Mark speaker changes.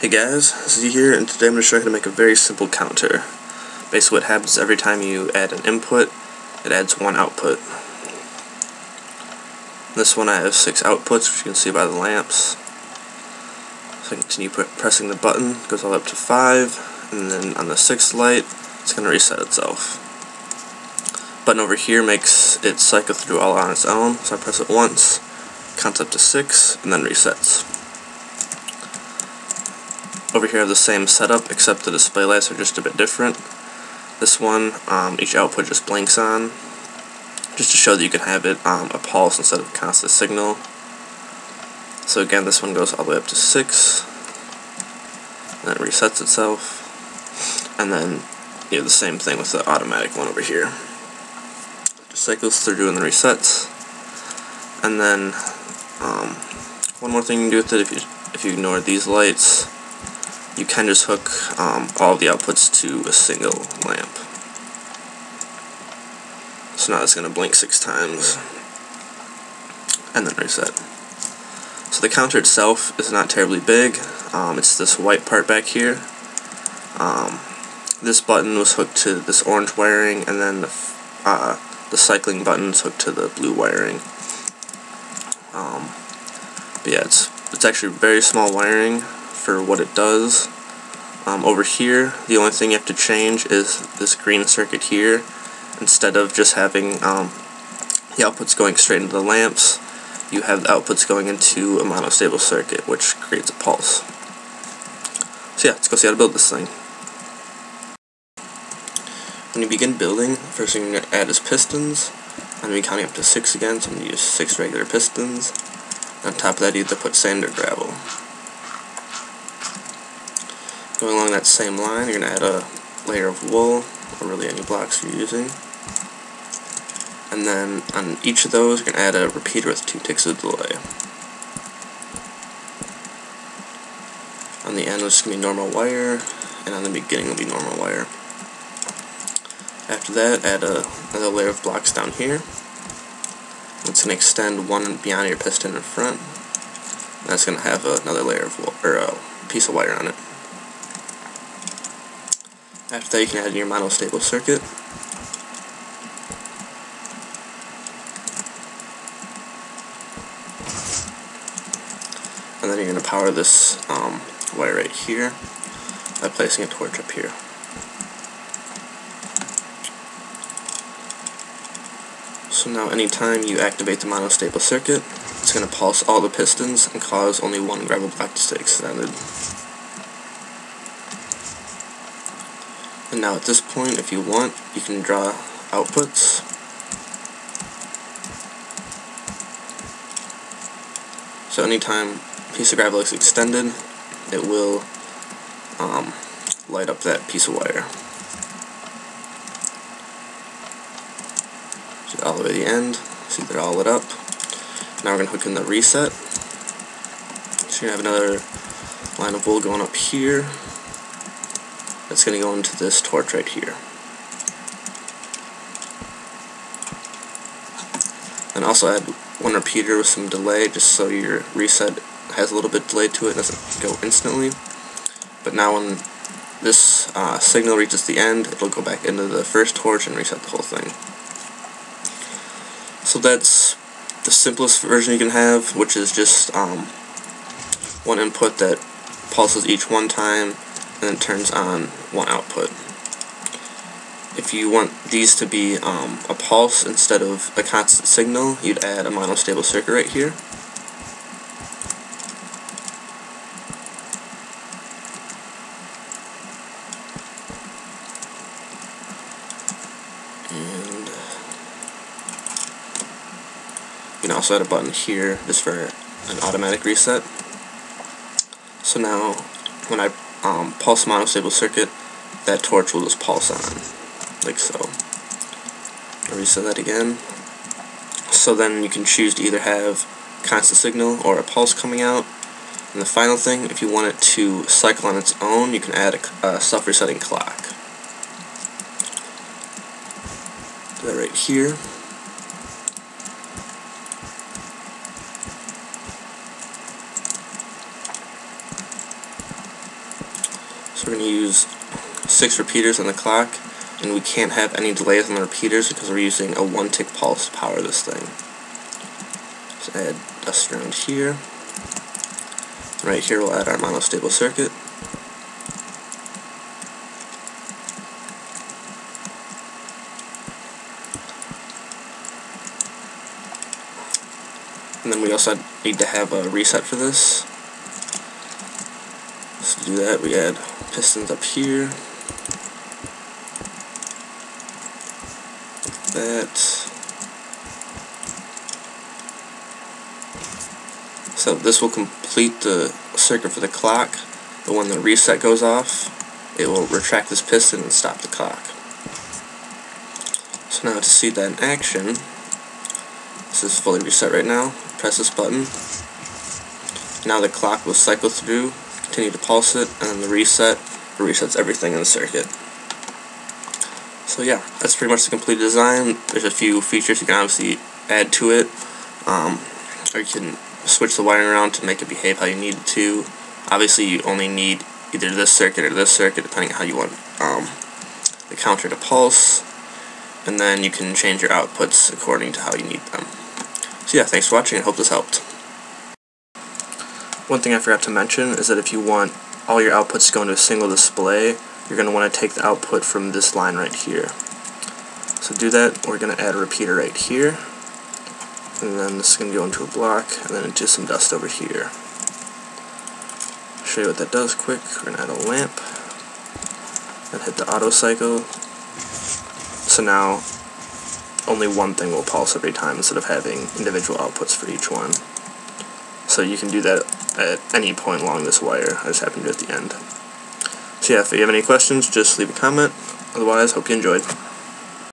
Speaker 1: Hey guys, Z here, and today I'm going to show you how to make a very simple counter. Basically what happens every time you add an input, it adds one output. This one I have 6 outputs, which you can see by the lamps. So I continue pressing the button, it goes all the way up to 5, and then on the 6th light, it's going to reset itself. Button over here makes it cycle through all on its own, so I press it once, counts up to 6, and then resets. Over here I have the same setup, except the display lights are just a bit different. This one, each output just blinks on, just to show that you can have it a pulse instead of a constant signal. So again, this one goes all the way up to 6, and then it resets itself. And then you have the same thing with the automatic one over here. Just cycles through and then resets. And then one more thing you can do with it, if you ignore these lights, you can just hook all of the outputs to a single lamp. So now it's going to blink 6 times and then reset. So the counter itself is not terribly big. It's this white part back here. This button was hooked to this orange wiring, and then the cycling button is hooked to the blue wiring. But yeah, it's actually very small wiring for what it does. Over here, the only thing you have to change is this green circuit here. Instead of just having the outputs going straight into the lamps, you have the outputs going into a monostable circuit, which creates a pulse. So yeah, let's go see how to build this thing. When you begin building, the first thing you're going to add is pistons. I'm going to be counting up to 6 again, so I'm going to use 6 regular pistons. On top of that, you have to put sand or gravel. Going along that same line, you're going to add a layer of wool, or really any blocks you're using. And then on each of those, you're going to add a repeater with 2 ticks of delay. On the end, it's going to be normal wire, and on the beginning will be normal wire. After that, add another layer of blocks down here. It's going to extend one beyond your piston in front. And that's going to have another layer of a piece of wire on it. After that, you can add your monostable circuit. And then you're going to power this wire right here by placing a torch up here. So now anytime you activate the monostable circuit, it's going to pulse all the pistons and cause only one gravel block to stay extended. And now at this point, if you want, you can draw outputs. So anytime a piece of gravel is extended, it will light up that piece of wire. So all the way to the end, see they're all lit up. Now we're going to hook in the reset. So you're going to have another line of wool going up here. That's going to go into this torch right here. And also add one repeater with some delay, just so your reset has a little bit delay to it, doesn't go instantly. But now when this signal reaches the end, it'll go back into the first torch and reset the whole thing. So that's the simplest version you can have, which is just one input that pulses each one time and then turns on one output. If you want these to be a pulse instead of a constant signal, you'd add a monostable circuit right here. And you can also add a button here just for an automatic reset. So now when I pulse monostable circuit, that torch will just pulse on, like so. I'll reset that again. So then you can choose to either have constant signal or a pulse coming out. And the final thing, if you want it to cycle on its own, you can add a self-resetting clock. Do that right here. So we're going to use 6 repeaters on the clock, and we can't have any delays on the repeaters because we're using a 1-tick pulse to power this thing. So add dust around here. Right here we'll add our monostable circuit. And then we also need to have a reset for this. So to do that, we add pistons up here. Like that. So this will complete the circuit for the clock, but when the reset goes off, it will retract this piston and stop the clock. So now to see that in action, this is fully reset right now. Press this button. Now the clock will cycle through, continue to pulse it, and then the reset resets everything in the circuit. So yeah, that's pretty much the complete design. There's a few features you can obviously add to it, or you can switch the wiring around to make it behave how you need it to. Obviously you only need either this circuit or this circuit depending on how you want the counter to pulse, and then you can change your outputs according to how you need them. So yeah, thanks for watching, I hope this helped. One thing I forgot to mention is that if you want all your outputs to go into a single display, you're going to want to take the output from this line right here. So to do that, we're going to add a repeater right here, and then this is going to go into a block, and then into some dust over here. I'll show you what that does quick. We're going to add a lamp, and hit the auto cycle. So now only one thing will pulse every time instead of having individual outputs for each one. So you can do that at any point along this wire. I just happened to do it at the end. So yeah, if you have any questions, just leave a comment. Otherwise, hope you enjoyed.